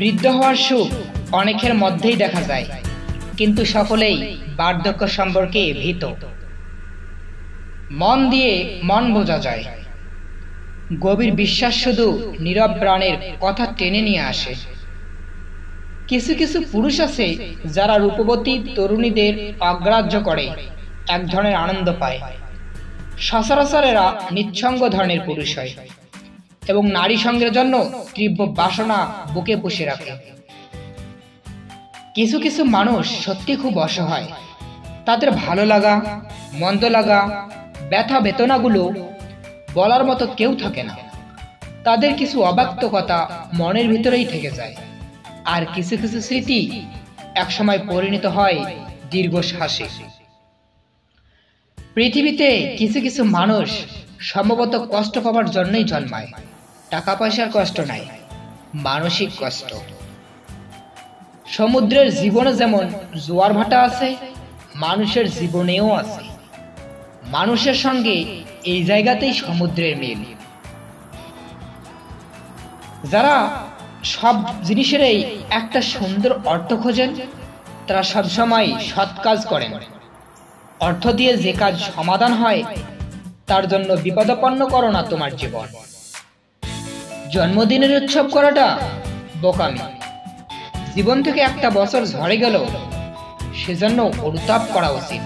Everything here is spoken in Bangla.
বৃদ্ধ হওয়ার সুখ অনেকের মধ্যেই দেখা যায়, কিন্তু সকলেই বার্ধক্য সম্পর্কে ভীত। মন দিয়ে মন বোঝা যায়। গভীর বিশ্বাস শুধু নীরব প্রাণের কথা টেনে নিয়ে আসে। কিছু কিছু পুরুষ আছে যারা রূপবতী তরুণীদের অগ্রাহ্য করে এক ধরনের আনন্দ পায়। সচরাচর এরা নিঃসঙ্গ ধরনের পুরুষ হয় এবং নারী সঙ্গের জন্য তীব্র বাসনা বুকে পুষে রাখে। কিছু কিছু মানুষ সত্যি খুব অসহায়। তাদের ভালো লাগা, মন্দ লাগা, ব্যথা বেদনাগুলো বলার মতো কেউ থাকে না। তাদের কিছু অব্যক্ত কথা মনের ভিতরেই থেকে যায়, আর কিছু কিছু স্মৃতি একসময় পরিণত হয় দীর্ঘশ্বাসে। পৃথিবীতে কিছু কিছু মানুষ সম্ভবত কষ্ট পাওয়ার জন্যই জন্মায়। টাকা পয়সার কষ্ট নাই, মানসিক কষ্ট। সমুদ্রের জীবনে যেমন জোয়ার ভাটা আছে, মানুষের জীবনেও আছে। মানুষের সঙ্গে এই জায়গাতেই সমুদ্রের মিল। যারা সব জিনিসেরই একটা সুন্দর অর্থ খোঁজেন, তারা সবসময় সৎ কাজ করেন। অর্থ দিয়ে যে কাজ সমাধান হয় তার জন্য বিপদাপন্ন করো না তোমার জীবন। জন্মদিনের উৎসব করাটা বোকামি। জীবন থেকে একটা বছর ঝরে গেল, সেজন্য অনুতাপ করা উচিত।